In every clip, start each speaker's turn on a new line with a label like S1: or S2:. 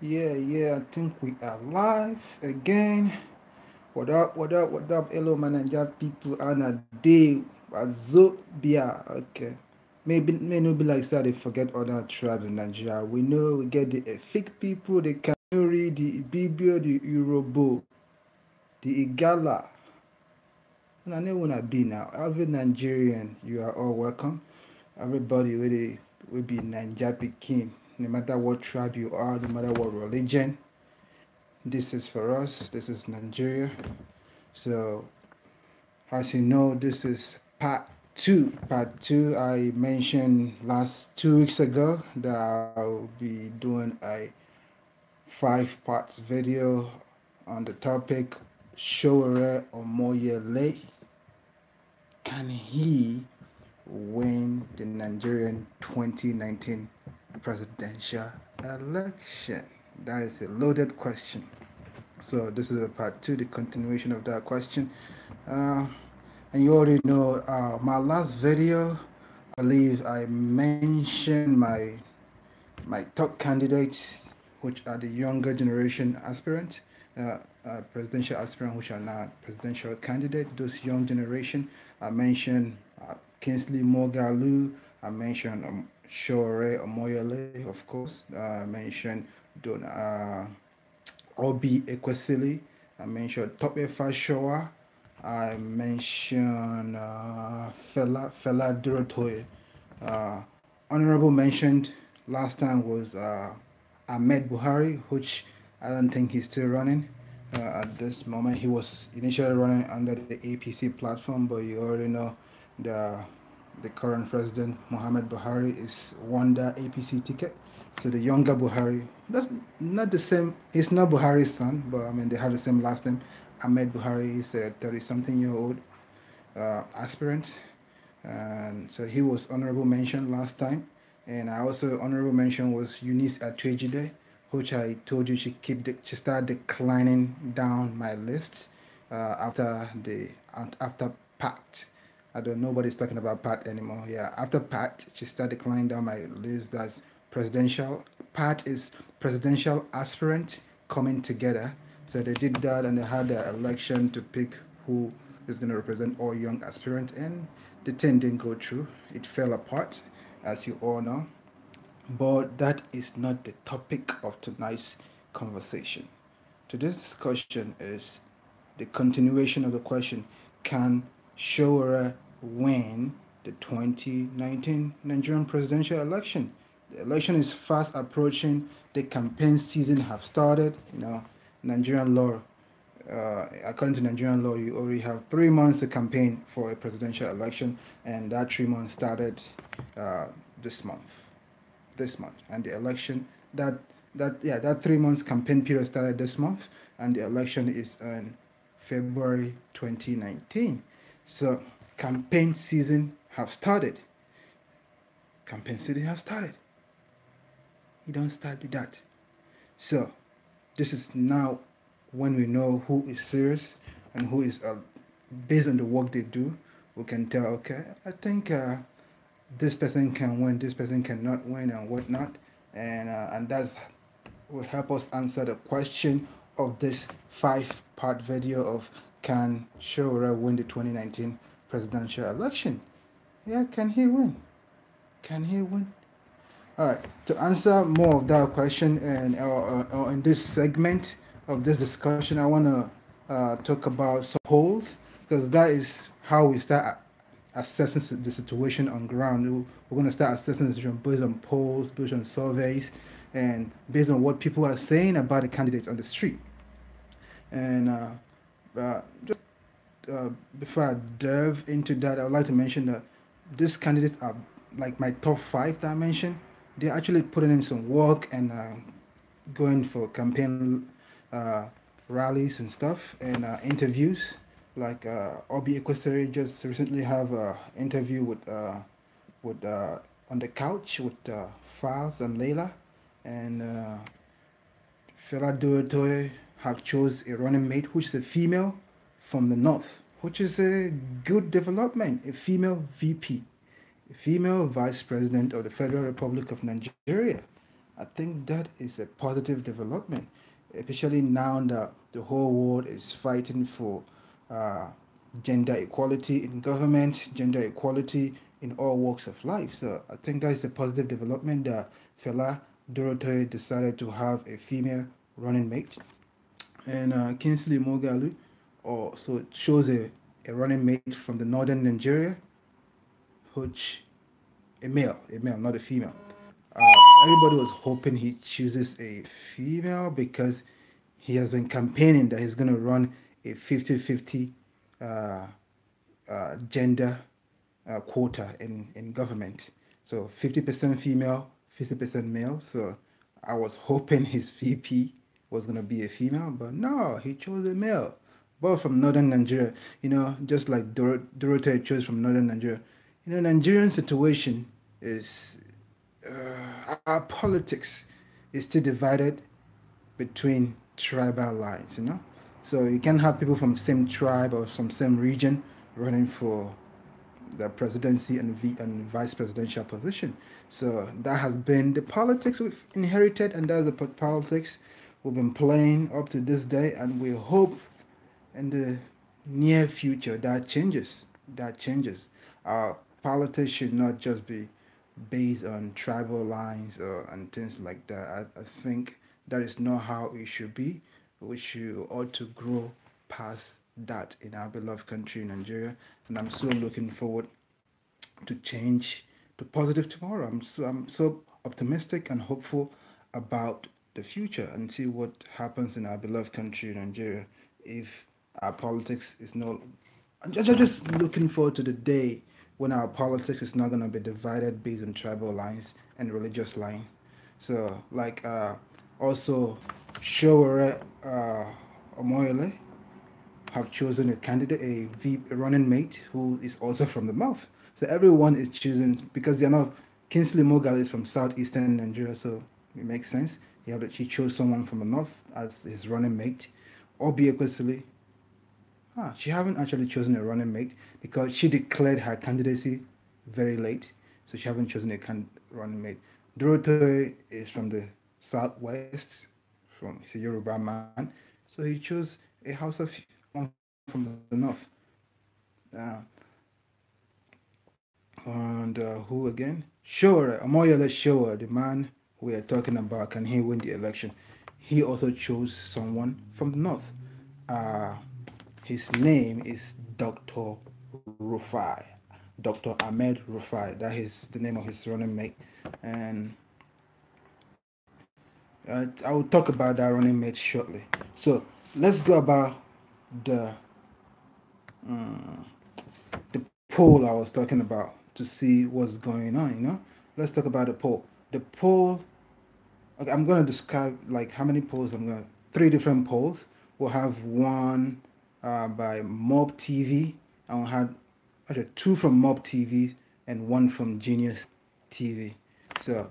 S1: Yeah, I think we are live again. What up? Hello, man, and job people. And a day, Azobia. Okay. Maybe, may not be like that, they forget other tribes in Nigeria. We know we get the Efik people, the Kanuri, the Ibibio, the Yoruba, the Igala. And I know when I be now. Every Nigerian, you are all welcome. Everybody really will be Nigeria king. No matter what tribe you are, no matter what religion. This is for us. This is Nigeria. So, as you know, this is part two. Part two, I mentioned last 2 weeks ago that I'll be doing a 5 parts video on the topic Sowore Omoyele. Can he win the Nigerian 2019 presidential election? That is a loaded question. So this is a part two, the continuation of that question. Uh, and you already know my last video, I believe I mentioned my top candidates, which are the younger generation aspirants, presidential aspirants, which are not presidential candidates. Those young generation, I mentioned Kingsley Mogalu, I mentioned Sowore Omoyele, of course. I mentioned Don. Obi Ekwesili. I mentioned Tope Fashoa. I mentioned Fela Durotoye. Honorable mentioned last time was Ahmed Buhari, which I don't think he's still running at this moment. He was initially running under the APC platform, but you already know the the current president Muhammadu Buhari is won the APC ticket. So the younger Buhari, that's not the same. He's not Buhari's son, but I mean they have the same last name. Ahmed Buhari is a 30-something-year-old aspirant, and so he was honorable mention last time. And I also honorable mention was Eunice Atwejide, which I told you she started declining down my list after Pact. I don't know nobody's talking about Pat anymore. Yeah, after Pat, she started declining down my list. That's presidential. Pat is presidential aspirant coming together. So they did that and they had the election to pick who is going to represent all young aspirants. And the thing didn't go through. It fell apart, as you all know. But that is not the topic of tonight's conversation. Today's discussion is the continuation of the question: can Sowore win the 2019 Nigerian presidential election? The election is fast approaching. The campaign season have started. Nigerian law. According to Nigerian law, you already have 3 months to campaign for a presidential election, and that 3 months started this month. And the election that 3 months campaign period started this month, and the election is in February 2019. So campaign season have started. You don't start with that. So this is now when we know who is serious and who is based on the work they do. We can tell, okay, I think this person can win, this person cannot win, and whatnot, and that's will help us answer the question of this 5-part video of can Sowore win the 2019 presidential election? Yeah, can he win? Can he win? All right. To answer more of that question, and in this segment of this discussion, I want to talk about some polls, because that is how we start assessing the situation on ground. We're going to start assessing the situation based on polls, based on surveys, and based on what people are saying about the candidates on the street. And just before I delve into that, I would like to mention that these candidates are like my top 5 that I mentioned. They're actually putting in some work and going for campaign rallies and stuff, and interviews. Like Obi Ekwesili just recently have an interview with on the couch with Files and Layla, and Fela Durotoye have chose a running mate, which is a female from the north, which is a good development. A female VP, a female Vice President of the Federal Republic of Nigeria. I think that is a positive development, especially now that the whole world is fighting for uh, gender equality in government, gender equality in all walks of life. So I think that is a positive development that Fela Dorothea decided to have a female running mate. And Kingsley Mogalu also chose a running mate from the northern Nigeria, which a male, not a female. Everybody was hoping he chooses a female because he has been campaigning that he's going to run a 50-50 uh, gender quota in government. So 50% female, 50% male. So I was hoping his VP was going to be a female, but no, he chose a male. Both from northern Nigeria, just like Dorothea chose from northern Nigeria. Nigerian situation is our politics is still divided between tribal lines. So you can have people from same tribe or from same region running for the presidency and vice presidential position. So that has been the politics we've inherited, and that's the politics we've been playing up to this day, and we hope in the near future that changes. That changes. Our politics should not just be based on tribal lines and things like that. I think that is not how it should be. We should ought to grow past that in our beloved country, Nigeria. And I'm so looking forward to change to positive tomorrow. I'm so optimistic and hopeful about the future and see what happens in our beloved country, Nigeria, if our politics is no. I'm just looking forward to the day when our politics is not going to be divided based on tribal lines and religious lines. So, like, also, Sowore Omoyele have chosen a candidate, a running mate who is also from the north. So everyone is choosing because they're not. Kingsley Mogal is from southeastern Nigeria, so it makes sense. He chose someone from the north as his running mate. Obviously, she haven't actually chosen a running mate because she declared her candidacy very late, so she haven't chosen a running mate. Dorothea is from the southwest, he's a Yoruba man, so he chose a house of one from the north. Uh, and who again? Sure, Omoyele Sure, the man we are talking about, can he win the election? He also chose someone from the north. Uh, his name is Dr. Rufai. Dr. Ahmed Rufai. That is the name of his running mate. And I will talk about that running mate shortly. So let's go about the the poll I was talking about to see what's going on. Let's talk about the poll. The poll. Okay, I'm gonna describe like how many polls I'm gonna. Three different polls. We'll have one by Mob TV, and we'll have actually two from Mob TV and one from Genius TV. So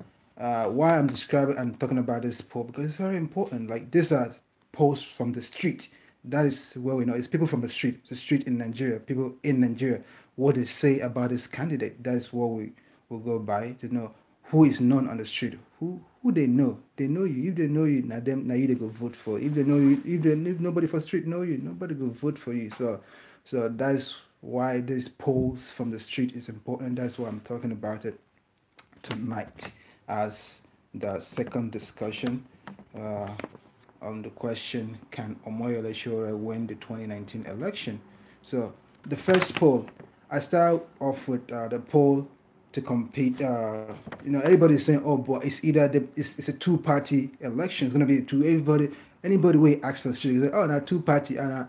S1: why I'm describing and talking about this poll, because it's very important. Like these are polls from the street. That is where we know it's people from the street in Nigeria, people in Nigeria, what they say about this candidate. That's what we will go by to know who is known on the street, who they know. They know you. If they know you, now you they go vote for. If they know you, if nobody for the street know you, nobody go vote for you. So that's why these polls from the street is important. That's why I'm talking about it tonight as the second discussion on the question, can Omoyele Sowore win the 2019 election? So the first poll, I start off with the poll to compete. Everybody's saying, oh, but it's either it's a two-party election. It's gonna be anybody will ask for the street. Like, oh, now two-party, and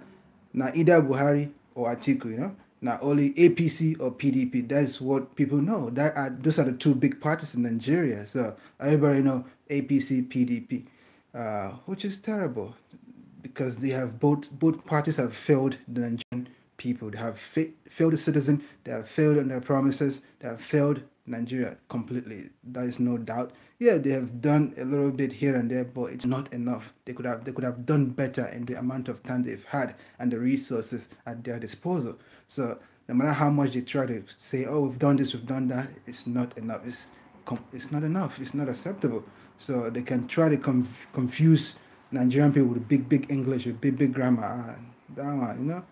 S1: now either Buhari or Atiku. Now only APC or PDP. That's what people know. Those are the two big parties in Nigeria. So everybody know APC, PDP, which is terrible because they have both parties have failed the Nigerian people. They have failed the citizen. They have failed on their promises. They have failed Nigeria completely. There is no doubt. Yeah, they have done a little bit here and there, but it's not enough. They could have done better in the amount of time they've had and the resources at their disposal. So no matter how much they try to say, oh, we've done this, we've done that, it's not enough. It's not enough. It's not acceptable. So they can try to confuse Nigerian people with big English, with big grammar. That one, you know.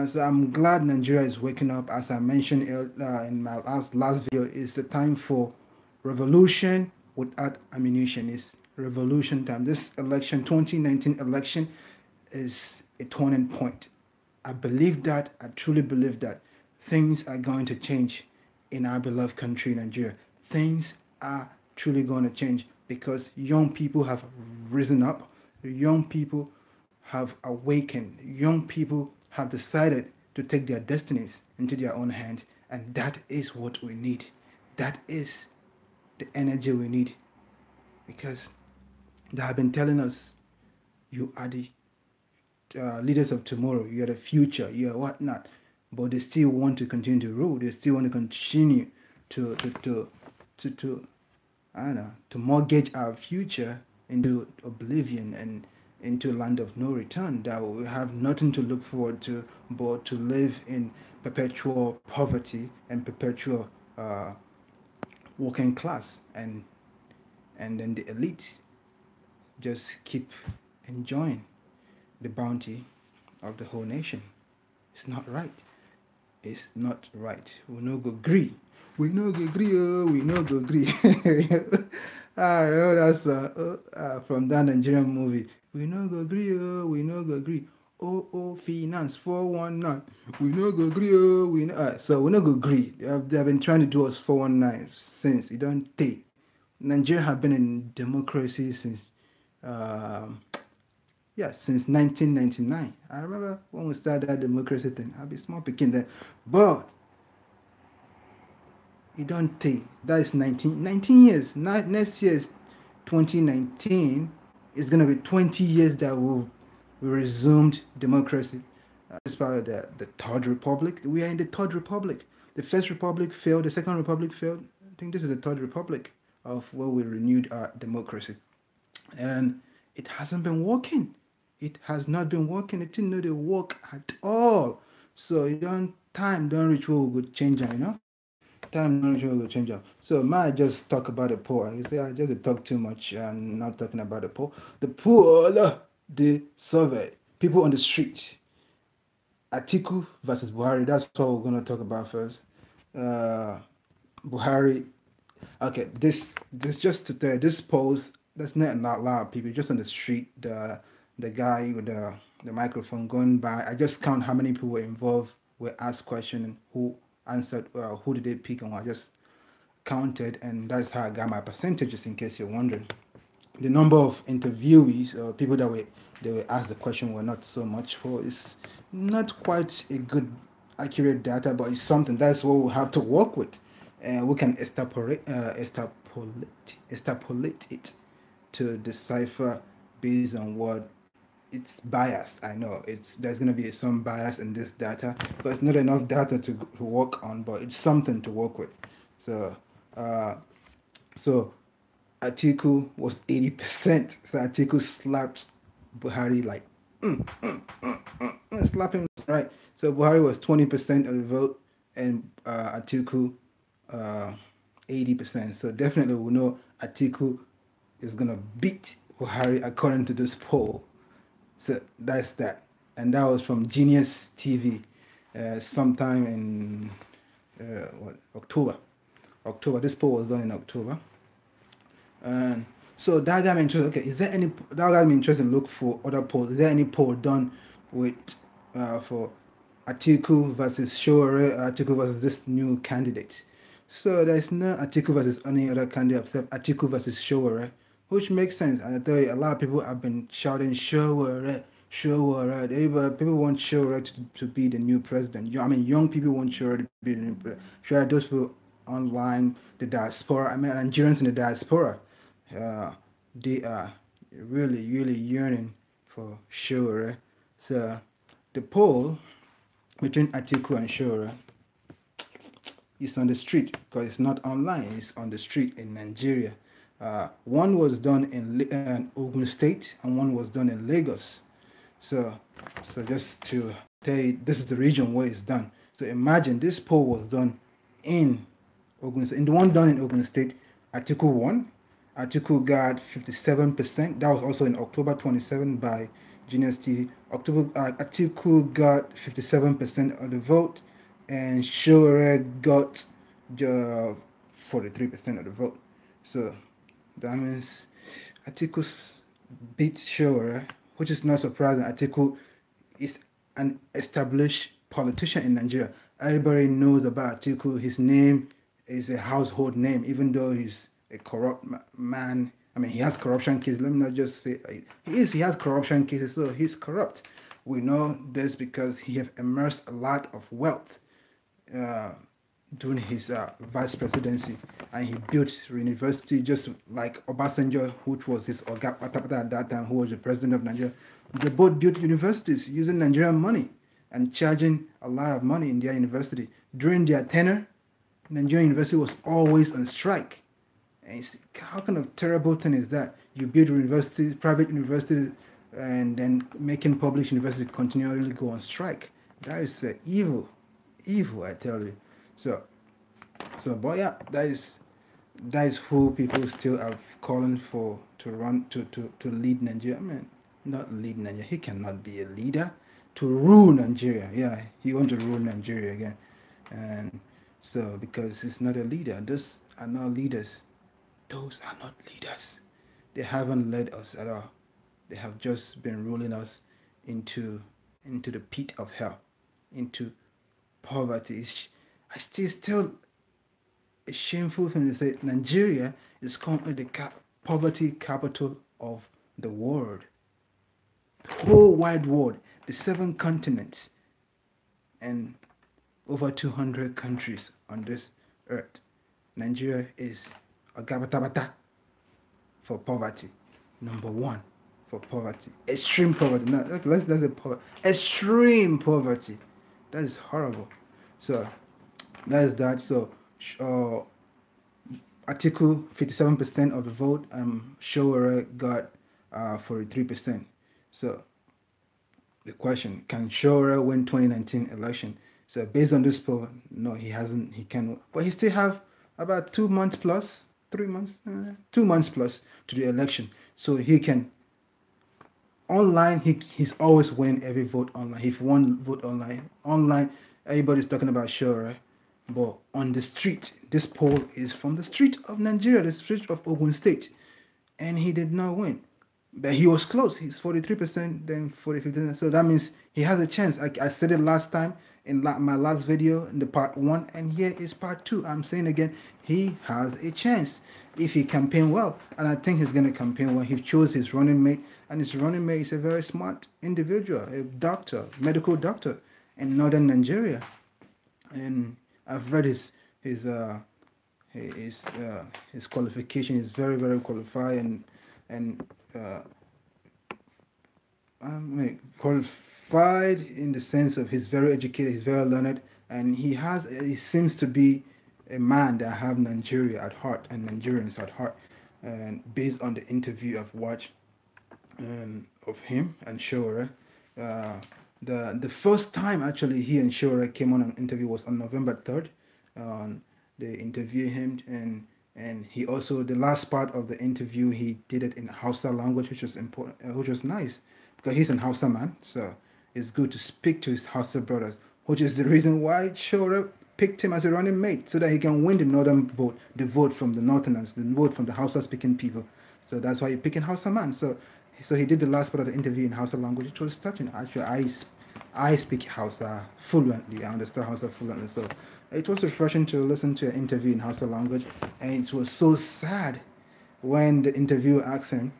S1: So I'm glad Nigeria is waking up. As I mentioned in my last video, it's the time for revolution without ammunition. It's revolution time. This election, 2019 election, is a turning point. I believe that. I truly believe that things are going to change in our beloved country, Nigeria. Things are truly going to change because young people have risen up. Young people have awakened. Young people have decided to take their destinies into their own hands, and that is what we need. That is the energy we need, because they have been telling us, you are the leaders of tomorrow, you are the future, you are whatnot, but they still want to continue to rule. They still want to continue to I don't know, to mortgage our future into oblivion and into a land of no return, that we have nothing to look forward to but to live in perpetual poverty and perpetual working class, and then the elite just keep enjoying the bounty of the whole nation. It's not right. It's not right. We no go agree. We no go agree. Oh, we no go agree. That's from that Nigerian movie. We no go agree. Oh, we no go agree. Oh, finance 419. We no go agree. Oh, we no. So we no go agree. They have been trying to do us 419 since it don't take. Nigeria have been in democracy since since 1999. I remember when we started that democracy thing. I'll be small picking then. But it don't take. That is 19 years. Next year is 2019. It's going to be 20 years that we resumed democracy. As part of the Third Republic. We are in the Third Republic. The First Republic failed. The Second Republic failed. I think this is the Third Republic of where we renewed our democracy. And it hasn't been working. It has not been working. It didn't know they work at all. So time don't reach where we could change it, you know? Time don't reach where we could change it. So might just talk about the poor. You say I just talk too much and not talking about the poor. The poor, the survey. People on the street. Atiku versus Buhari. That's what we're gonna talk about first. Buhari. Okay, this just to tell you, this polls, that's not a lot of people just on the street. The guy with the microphone going by. I just count how many people were involved, were asked questions, and who answered. Who did they pick on? I just counted, and that's how I got my percentages. In case you're wondering, the number of interviewees or people that they were asked the question were not so much. Well, it's not quite a good, accurate data, but it's something. That's what we have to work with, and we can extrapolate it to decipher based on what it's biased. I know there's going to be some bias in this data because it's not enough data to work on, but it's something to work with. So Atiku was 80%. So Atiku slapped Buhari like slap him right. So Buhari was 20% of the vote, and Atiku 80%. So definitely we know Atiku is gonna beat Buhari according to this poll. So that's that, and that was from Genius TV, sometime in October. This poll was done in October, and so that got me interested. Okay, is there any that got me interested in look for other polls? Is there any poll done with for Atiku versus Sowore, Atiku versus this new candidate? So there's no Atiku versus any other candidate except Atiku versus Sowore, which makes sense. And I tell you, a lot of people have been shouting Sowore. People want Sowore to be the new president. Young people want Sowore to be the new president. Sure, those people online, the diaspora, Nigerians in the diaspora, they are really yearning for Sowore. So the poll between Atiku and Sowore is on the street, because it's not online, it's on the street in Nigeria. One was done in Ogun State and one was done in Lagos. So just to tell you, this is the region where it's done. So imagine this poll was done in Ogun State. In the one done in Ogun State, Atiku won, Atiku got 57%. That was also in October 27 by Genius TV. Atiku got 57% of the vote, and Sowore got 43% of the vote. So that means Atiku beat Sowore, which is not surprising. Atiku is an established politician in Nigeria. Everybody knows about Atiku. His name is a household name, even though he's a corrupt man. I mean, he has corruption cases. Let me not just say he has corruption cases, so he's corrupt. We know this because he have amassed a lot of wealth during his vice presidency, and he built university just like Obasanjo, which was his Oga Patapata at that time, who was the president of Nigeria. They both built universities using Nigerian money and charging a lot of money in their university. During their tenure, Nigerian university was always on strike. And how kind of terrible thing is that? You build universities, private universities, and then making public university continually go on strike. That is evil, I tell you. So, but yeah, that is who people still are calling for to run to lead Nigeria. I mean, not lead Nigeria. He cannot be a leader. To rule Nigeria, yeah, he wants to rule Nigeria again, and so because he's not a leader. Those are not leaders. Those are not leaders. They haven't led us at all. They have just been ruling us into the pit of hell, into poverty. It's still a shameful thing to say. Nigeria is currently the poverty capital of the world. The whole wide world, the 7 continents, and over 200 countries on this earth. Nigeria is a gabatabata for poverty. Number 1 for poverty. Extreme poverty. No, let's say poverty. Extreme poverty. That is horrible. So that is that. So Atiku 57% of the vote. Sowore got 43%. So the question: can Sowore win 2019 election? So based on this poll, no, he hasn't. He can, but he still have about 2 months plus, 3 months, 2 months plus to the election. So he can. Online, he's always winning every vote online. If one vote online, everybody's talking about Sowore. But on the street, this poll is from the street of Nigeria, the street of Ogun State, and he did not win. But he was close. He's 43%, then 40-50%. So that means he has a chance. I said it last time in my last video in the part 1, and here is part 2. I'm saying again, he has a chance if he campaign well, and I think he's going to campaign well. He chose his running mate, and his running mate is a very smart individual, a doctor, medical doctor in northern Nigeria, and I've read his qualification. He's very, very qualified and qualified in the sense of he's very educated, he's very learned, and he seems to be a man that have Nigeria at heart and Nigerians at heart. And based on the interview I've watched of him and Sowore, the first time actually he and Sowore came on an interview was on November 3rd. They interviewed him, and he also, the last part of the interview, he did it in Hausa language, which was important, which was nice because he's an Hausa man. So it's good to speak to his Hausa brothers, which is the reason why Sowore picked him as a running mate, so that he can win the northern vote, the vote from the northerners, the vote from the Hausa speaking people. So that's why he picked Hausa man. So he did the last part of the interview in Hausa language. It was touching. Actually, I speak Hausa fluently. I understand Hausa fluently. So it was refreshing to listen to an interview in Hausa language. And it was so sad when the interviewer asked him,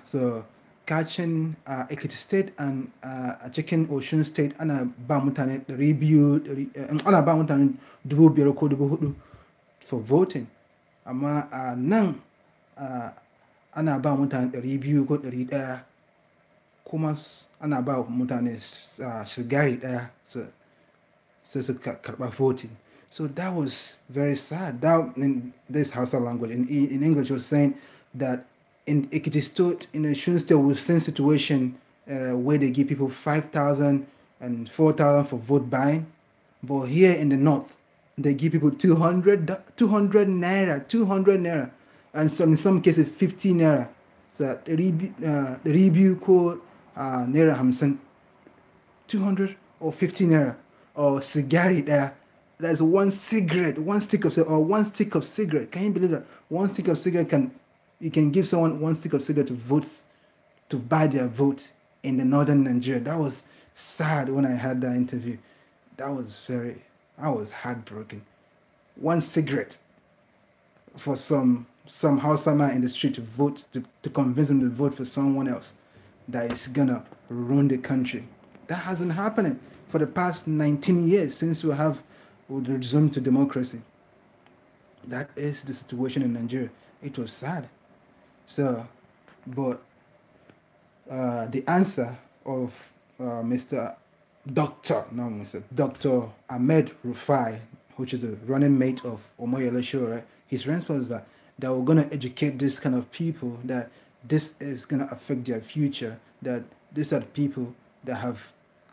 S1: so catching Ekiti State and checking Ocean State, ana ba mutane review, ana ba mutane dubu biyar ko dubu hudu for voting. Amma nan ana ba mutane 200 ko 100 kuma ana ba mutane sigari daya so su karba voting. So that was very sad. That in this Hausa language, in English, was saying that in Ekiti State, in a Osun State, we've seen situation where they give people 5,000 and 4,000 for vote buying, but here in the north, they give people 200 naira. and in some cases 50 naira. So the review code naira hamsin, 200 or 50 naira, or cigarette there. There's one cigarette, one stick of cigarette, or one stick of cigarette. Can you believe that? One stick of cigarette you can give someone one stick of cigarette to buy their vote in the northern Nigeria. That was sad when I had that interview. I was heartbroken. One cigarette for some Hausa man in the street to vote, to convince them to vote for someone else that is gonna run the country. That hasn't happened for the past 19 years since we resumed to democracy. That is the situation in Nigeria. It was sad. So, but the answer of Dr. Ahmed Rufai, which is a running mate of Omoyele Sowore, his response is that we're going to educate this kind of people, that this is going to affect their future, that these are the people that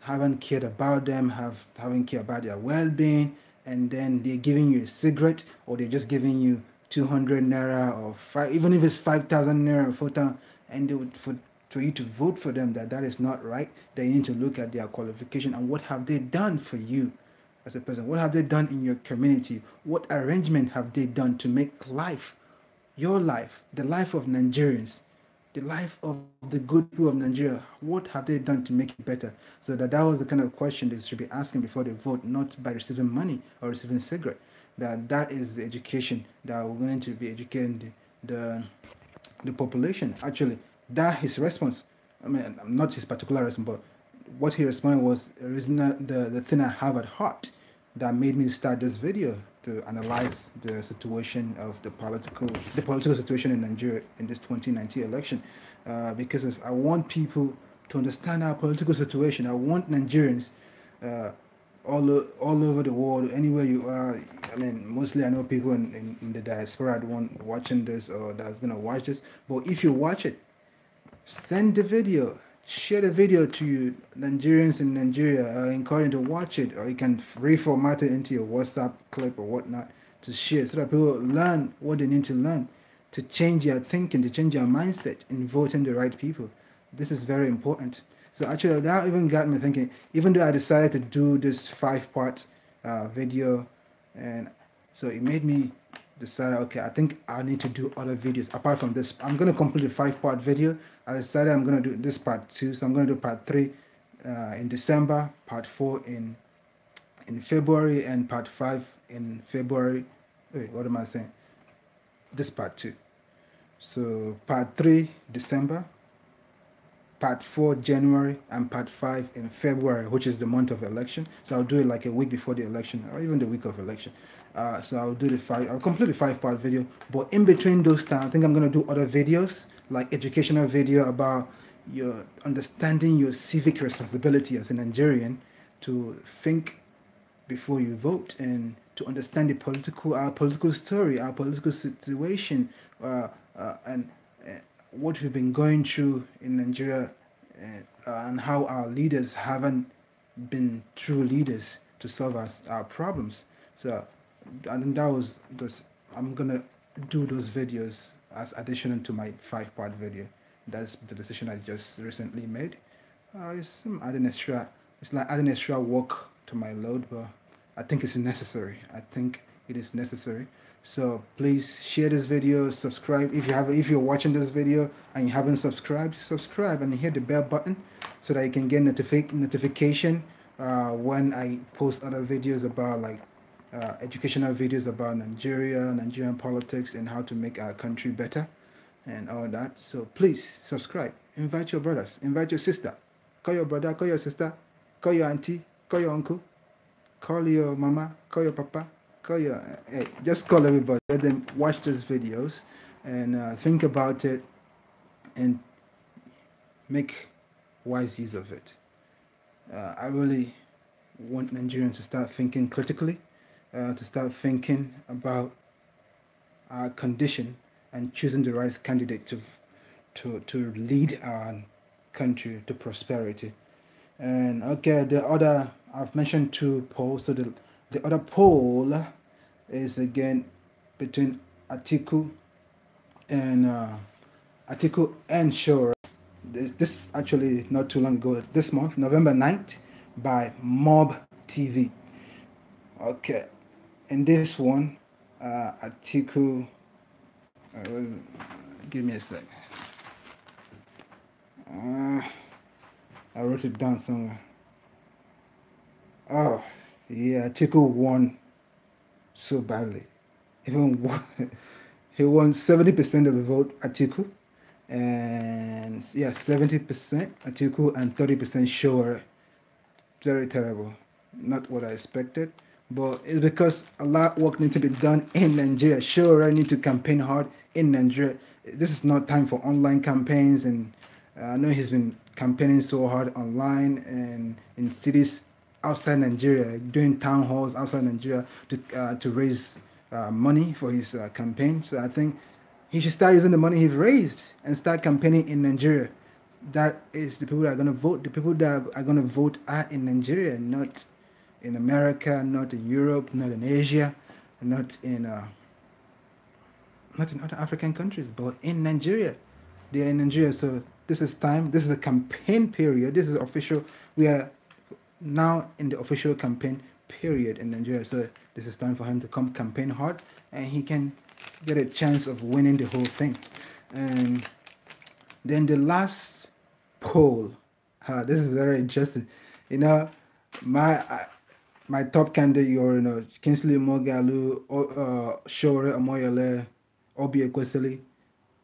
S1: haven't cared about them, haven't cared about their well-being, and then they're giving you a cigarette, or they're just giving you 200 naira, or even if it's 5,000 naira or 4,000, and they would for you to vote for them, that is not right. That you need to look at their qualification and what have they done for you as a person. What have they done in your community? What arrangement have they done to make life, your life, the life of Nigerians, the life of the good people of Nigeria, what have they done to make it better? So that was the kind of question they should be asking before they vote, not by receiving money or receiving cigarette. That is the education that we're going to be educating the population. Actually, that his response, I mean, not his particular response, but what he responded was the thing I have at heart that made me start this video, to analyze the situation of the political situation in Nigeria in this 2019 election, because I want people to understand our political situation. I want Nigerians all over the world, anywhere you are. I mean, mostly I know people in the diaspora, the one watching this or that's gonna watch this. But if you watch it, send the video, share the video to you Nigerians in Nigeria. Encourage them to watch it, or you can reformat it into your WhatsApp clip or whatnot to share, so that people learn what they need to learn to change their thinking, to change their mindset in voting the right people. This is very important. So actually, that even got me thinking. Even though I decided to do this 5-part video, and so it made me decide, okay, I think I need to do other videos apart from this. I'm going to complete the 5-part video. I decided I'm going to do this part 2, so I'm going to do part 3 in December, part 4 in February, and part 5 in February. Wait, what am I saying? This part 2. So part 3 December, part 4 January, and part 5 in February, which is the month of election. So I'll do it like a week before the election, or even the week of election. So I'll complete the 5-part video. But in between those times, I think I'm going to do other videos, like educational video about your understanding your civic responsibility as a Nigerian, to think before you vote, and to understand our political story, our political situation, and what we've been going through in Nigeria, and how our leaders haven't been true leaders to solve our problems. So I think I'm gonna do those videos as addition to my 5-part video. That's the decision I just recently made. It's like adding extra work to my load, but I think it's necessary. I think it is necessary. So please share this video, subscribe if you're watching this video and you haven't subscribed, subscribe and hit the bell button so that you can get notification when I post other videos about educational videos about Nigerian politics, and how to make our country better and all that. So please subscribe, invite your brothers, invite your sister, call your brother, call your sister, call your auntie, call your uncle, call your mama, call your papa, just call everybody, let them watch these videos and think about it and make wise use of it. I really want Nigerians to start thinking critically, to start thinking about our condition and choosing the right candidate to lead our country to prosperity. And okay, I've mentioned 2 polls. So the other poll is again between Atiku and Atiku and Sowore. This actually not too long ago, this month, November 9th, by Mob TV. Okay, in this one, Atiku, give me a sec. I wrote it down somewhere. Oh, yeah, Atiku won so badly. Even he won 70% of the vote, Atiku, and yeah, 70% Atiku and 30% Sowore. Very terrible. Not what I expected, but it's because a lot of work needs to be done in Nigeria. Sowore need to campaign hard in Nigeria. This is not time for online campaigns, and I know he's been campaigning so hard online and in cities outside Nigeria, doing town halls outside Nigeria to raise money for his campaign. So I think he should start using the money he's raised and start campaigning in Nigeria. That is the people that are going to vote. The people that are going to vote are in Nigeria, not in America, not in Europe, not in Asia, not in other African countries, but in Nigeria. They are in Nigeria. So this is time. This is a campaign period. This is official. We are now in the official campaign period in Nigeria. So this is time for him to come campaign hard, and he can get a chance of winning the whole thing. And then the last poll, this is very interesting. You know, my top candidate, you know, Kingsley Moghalu, Sowore, Omoyele, Obi Ekwesili,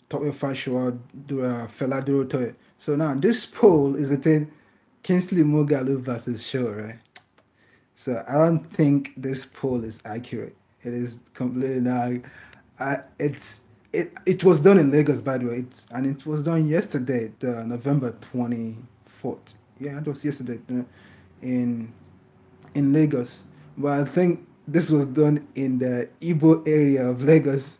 S1: Tope Fashoa, Fela Durotoye. So now this poll is between Kingsley Moghalu versus Sowore. So I don't think this poll is accurate. It is completely not. It was done in Lagos, by the way, and it was done yesterday, November 24th. Yeah, it was yesterday in Lagos. But I think this was done in the Igbo area of Lagos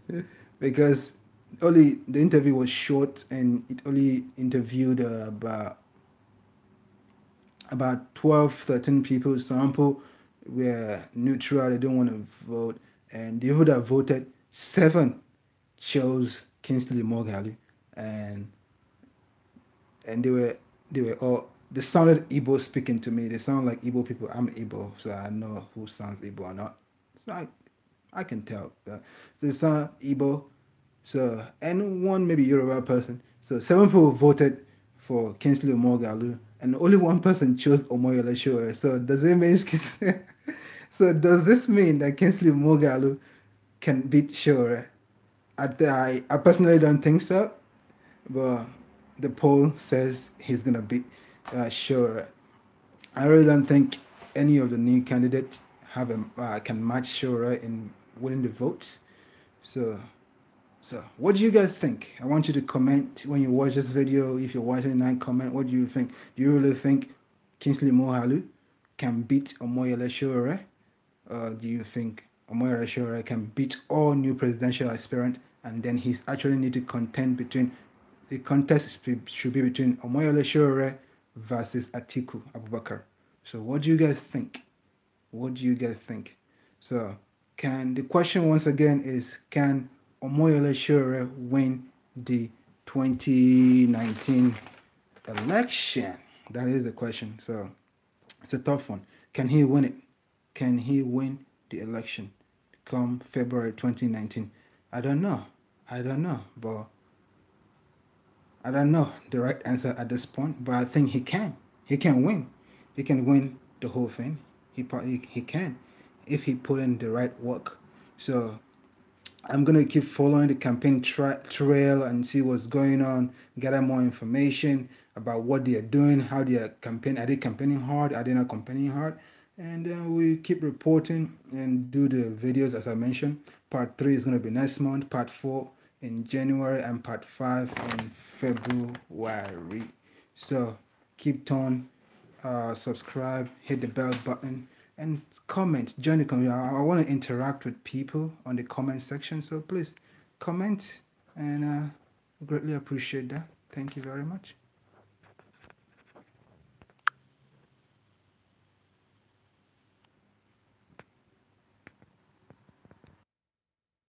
S1: because only the interview was short and it only interviewed about 12, 13 people. Some people were neutral, they don't want to vote, and the people that voted, 7 chose Kingsley Moghalu, and they sounded Igbo speaking to me. They sound like Igbo people. I'm Igbo, so I know who sounds Igbo or not. So I can tell. They sound Igbo. So, and one maybe Yoruba person. So 7 people voted for Kingsley Moghalu, and only 1 person chose Omoyele Sowore. So does it mean so does this mean that Kingsley Moghalu can beat Sowore? I personally don't think so, but the poll says he's gonna beat Sowore. I really don't think any of the new candidates can match Sowore in winning the votes. So what do you guys think? I want you to comment when you watch this video. If you're watching it, comment. What do you think? Do you really think Kingsley Moghalu can beat Omoyele Sowore? Or do you think Omoyele Sowore can beat all new presidential aspirants, and then he's actually need to contend between, the contest should be between Omoyele Sowore versus Atiku Abubakar. So what do you guys think? What do you guys think? So the question once again is, can Omoyele Sowore win the 2019 election? That is the question. So it's a tough one. Can he win it? Can he win the election come February 2019? I don't know. But I don't know the right answer at this point. But I think he can. He can win. He can win the whole thing. He can if he put in the right work. So I'm going to keep following the campaign trail and see what's going on, gather more information about what they are doing, how they are campaigning. Are they campaigning hard? Are they not campaigning hard? And then we keep reporting and do the videos as I mentioned. Part 3 is going to be next month, Part 4 in January, and Part 5 in February. So keep on, subscribe, hit the bell button, and comment, join the community. I want to interact with people on the comment section, so please comment, and greatly appreciate that. Thank you very much.